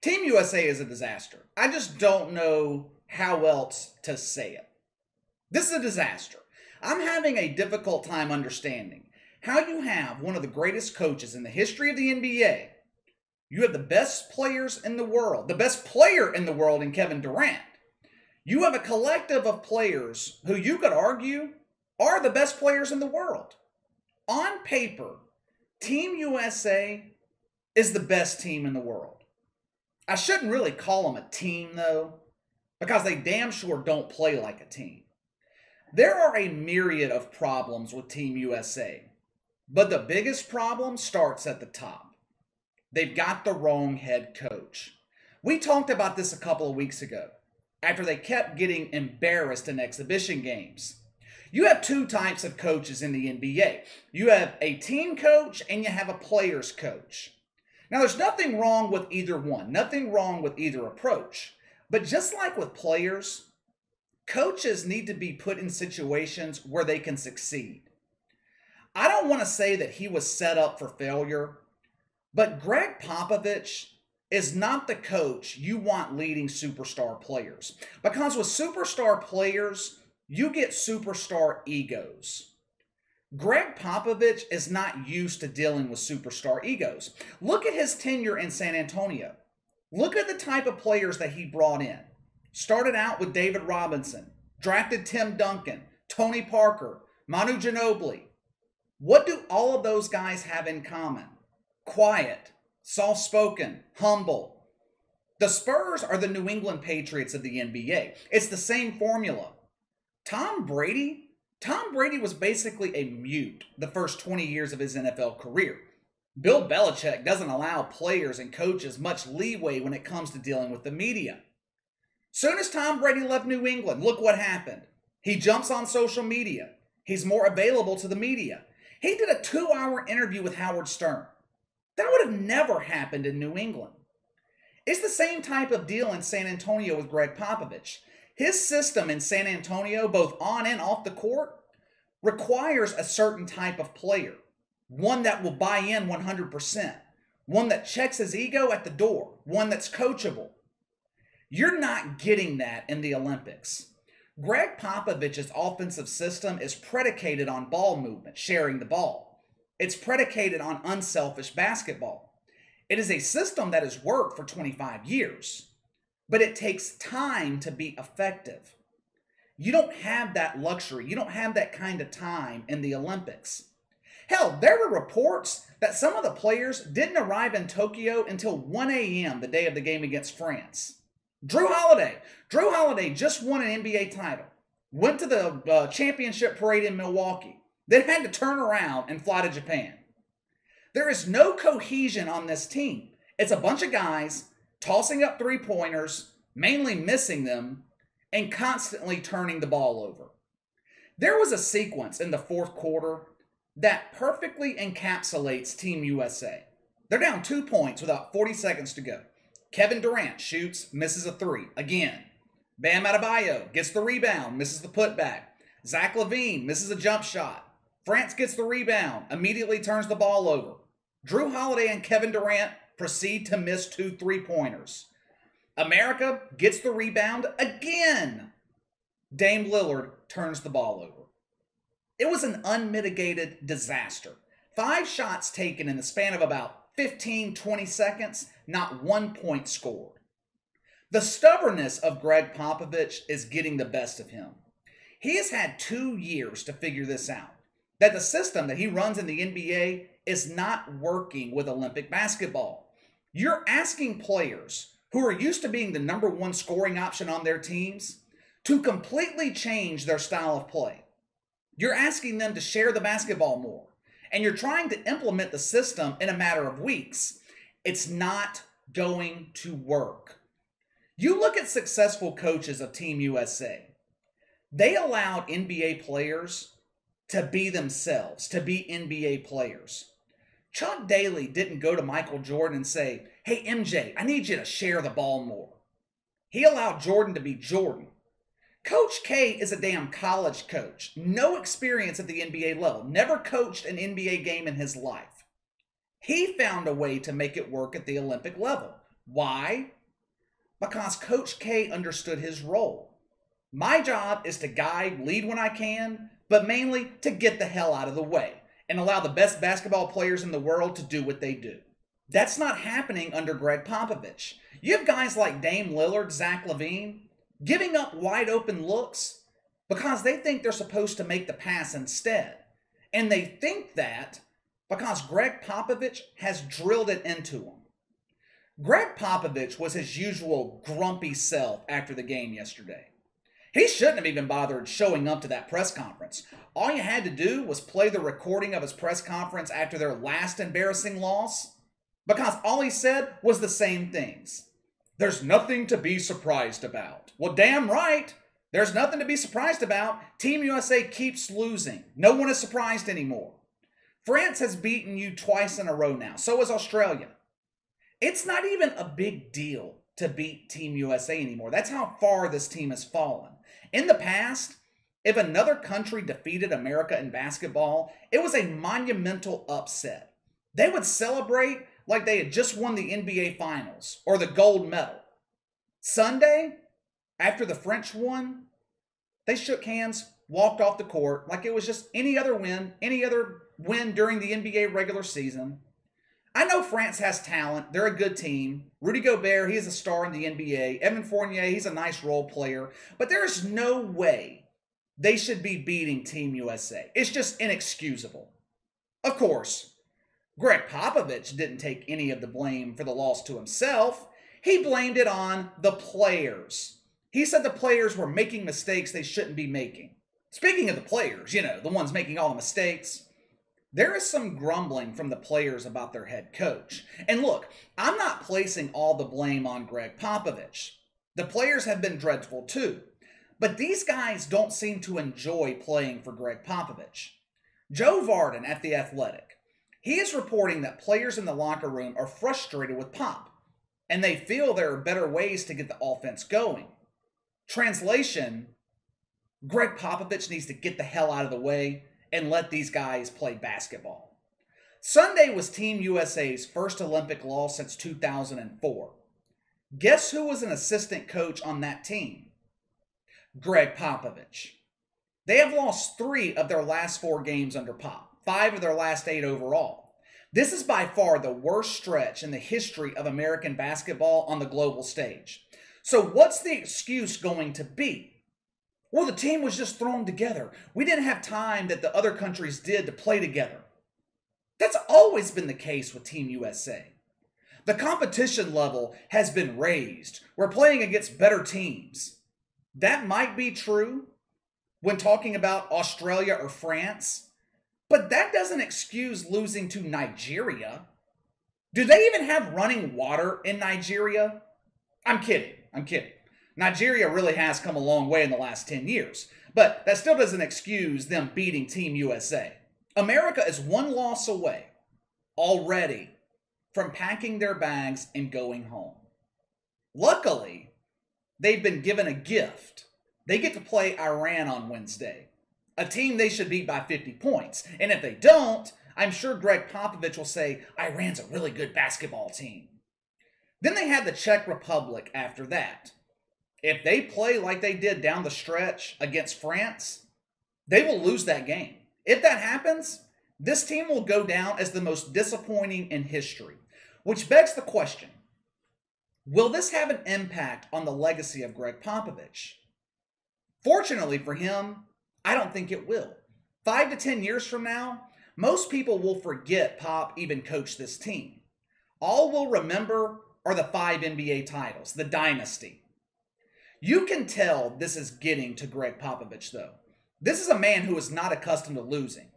Team USA is a disaster. I just don't know how else to say it. This is a disaster. I'm having a difficult time understanding how you have one of the greatest coaches in the history of the NBA. You have the best players in the world, the best player in the world in Kevin Durant. You have a collective of players who you could argue are the best players in the world. On paper, Team USA is the best team in the world. I shouldn't really call them a team, though, because they damn sure don't play like a team. There are a myriad of problems with Team USA, but the biggest problem starts at the top. They've got the wrong head coach. We talked about this a couple of weeks ago, after they kept getting embarrassed in exhibition games. You have two types of coaches in the NBA. You have a team coach and you have a player's coach. Now, there's nothing wrong with either one, nothing wrong with either approach. But just like with players, coaches need to be put in situations where they can succeed. I don't want to say that he was set up for failure, but Gregg Popovich is not the coach you want leading superstar players. Because with superstar players, you get superstar egos. Gregg Popovich is not used to dealing with superstar egos. Look at his tenure in San Antonio. Look at the type of players that he brought in. Started out with David Robinson, drafted Tim Duncan, Tony Parker, Manu Ginobili. What do all of those guys have in common? Quiet, soft-spoken, humble. The Spurs are the New England Patriots of the NBA. It's the same formula. Tom Brady was basically a mute the first 20 years of his NFL career. Bill Belichick doesn't allow players and coaches much leeway when it comes to dealing with the media. Soon as Tom Brady left New England, look what happened. He jumps on social media. He's more available to the media. He did a 2-hour interview with Howard Stern. That would have never happened in New England. It's the same type of deal in San Antonio with Gregg Popovich. His system in San Antonio, both on and off the court, requires a certain type of player. One that will buy in 100%. One that checks his ego at the door. One that's coachable. You're not getting that in the Olympics. Gregg Popovich's offensive system is predicated on ball movement, sharing the ball. It's predicated on unselfish basketball. It is a system that has worked for 25 years. But it takes time to be effective. You don't have that luxury. You don't have that kind of time in the Olympics. Hell, there were reports that some of the players didn't arrive in Tokyo until 1 a.m. the day of the game against France. Drew Holiday just won an NBA title. Went to the championship parade in Milwaukee. Then had to turn around and fly to Japan. There is no cohesion on this team. It's a bunch of guys tossing up three-pointers, mainly missing them, and constantly turning the ball over. There was a sequence in the fourth quarter that perfectly encapsulates Team USA. They're down 2 points with about 40 seconds to go. Kevin Durant shoots, misses a three. Again. Bam Adebayo gets the rebound, misses the putback. Zach LaVine misses a jump shot. France gets the rebound, immediately turns the ball over. Drew Holiday and Kevin Durant proceed to miss 2 3-pointers. America gets the rebound again. Dame Lillard turns the ball over. It was an unmitigated disaster. 5 shots taken in the span of about 15-20 seconds, not 1 point scored. The stubbornness of Gregg Popovich is getting the best of him. He has had 2 years to figure this out, that the system that he runs in the NBA is not working with Olympic basketball. You're asking players who are used to being the number 1 scoring option on their teams to completely change their style of play. You're asking them to share the basketball more, and you're trying to implement the system in a matter of weeks. It's not going to work. You look at successful coaches of Team USA. They allowed NBA players to be themselves, to be NBA players. Chuck Daly didn't go to Michael Jordan and say, "Hey, MJ, I need you to share the ball more." He allowed Jordan to be Jordan. Coach K is a damn college coach. No experience at the NBA level. Never coached an NBA game in his life. He found a way to make it work at the Olympic level. Why? Because Coach K understood his role. My job is to guide, lead when I can, but mainly to get the hell out of the way and allow the best basketball players in the world to do what they do. That's not happening under Gregg Popovich. You have guys like Dame Lillard, Zach LaVine, giving up wide open looks because they think they're supposed to make the pass instead. And they think that because Gregg Popovich has drilled it into them. Gregg Popovich was his usual grumpy self after the game yesterday. He shouldn't have even bothered showing up to that press conference. All you had to do was play the recording of his press conference after their last embarrassing loss, because all he said was the same things. There's nothing to be surprised about. Well, damn right. There's nothing to be surprised about. Team USA keeps losing. No one is surprised anymore. France has beaten you twice in a row now. So has Australia. It's not even a big deal to beat Team USA anymore. That's how far this team has fallen. In the past, if another country defeated America in basketball, it was a monumental upset. They would celebrate like they had just won the NBA Finals or the gold medal. Sunday, after the French won, they shook hands, walked off the court like it was just any other win during the NBA regular season. I know France has talent. They're a good team. Rudy Gobert, he is a star in the NBA. Evan Fournier, he's a nice role player. But there is no way they should be beating Team USA. It's just inexcusable. Of course, Gregg Popovich didn't take any of the blame for the loss to himself. He blamed it on the players. He said the players were making mistakes they shouldn't be making. Speaking of the players, the ones making all the mistakes, there is some grumbling from the players about their head coach. And look, I'm not placing all the blame on Gregg Popovich. The players have been dreadful too. But these guys don't seem to enjoy playing for Gregg Popovich. Joe Vardon at The Athletic, he is reporting that players in the locker room are frustrated with Pop, and they feel there are better ways to get the offense going. Translation, Gregg Popovich needs to get the hell out of the way and let these guys play basketball. Sunday was Team USA's first Olympic loss since 2004. Guess who was an assistant coach on that team? Gregg Popovich. They have lost 3 of their last 4 games under Pop, 5 of their last 8 overall. This is by far the worst stretch in the history of American basketball on the global stage. So what's the excuse going to be? Well, the team was just thrown together. We didn't have time that the other countries did to play together. That's always been the case with Team USA. The competition level has been raised. We're playing against better teams. That might be true when talking about Australia or France, but that doesn't excuse losing to Nigeria. Do they even have running water in Nigeria? I'm kidding. Nigeria really has come a long way in the last 10 years, but that still doesn't excuse them beating Team USA. America is 1 loss away already from packing their bags and going home. Luckily, they've been given a gift. They get to play Iran on Wednesday, a team they should beat by 50 points. And if they don't, I'm sure Gregg Popovich will say, Iran's a really good basketball team. Then they had the Czech Republic after that. If they play like they did down the stretch against France, they will lose that game. If that happens, this team will go down as the most disappointing in history, which begs the question, will this have an impact on the legacy of Gregg Popovich? Fortunately for him, I don't think it will. 5 to 10 years from now, most people will forget Pop even coached this team. All we'll remember are the 5 NBA titles, the dynasty. You can tell this is getting to Gregg Popovich, though. This is a man who is not accustomed to losing.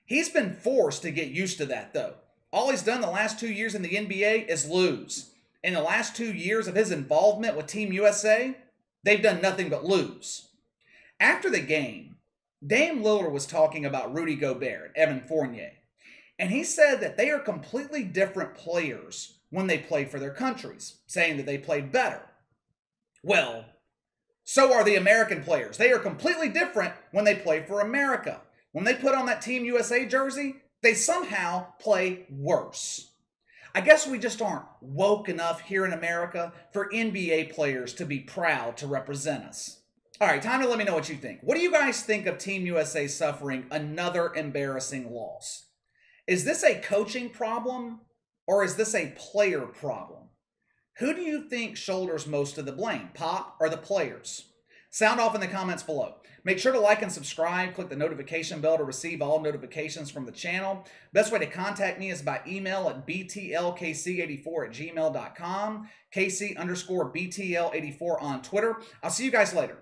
He's been forced to get used to that, though. All he's done the last 2 years in the NBA is lose. In the last 2 years of his involvement with Team USA, they've done nothing but lose. After the game, Dame Lillard was talking about Rudy Gobert and Evan Fournier, and he said that they are completely different players when they play for their countries, saying that they play better. Well, so are the American players. They are completely different when they play for America. When they put on that Team USA jersey, they somehow play worse. I guess we just aren't woke enough here in America for NBA players to be proud to represent us. All right, time to let me know what you think. What do you guys think of Team USA suffering another embarrassing loss? Is this a coaching problem or is this a player problem? Who do you think shoulders most of the blame, Pop or the players? Sound off in the comments below. Make sure to like and subscribe. Click the notification bell to receive all notifications from the channel. Best way to contact me is by email at btlkc84@gmail.com, KC_BTL84 on Twitter. I'll see you guys later.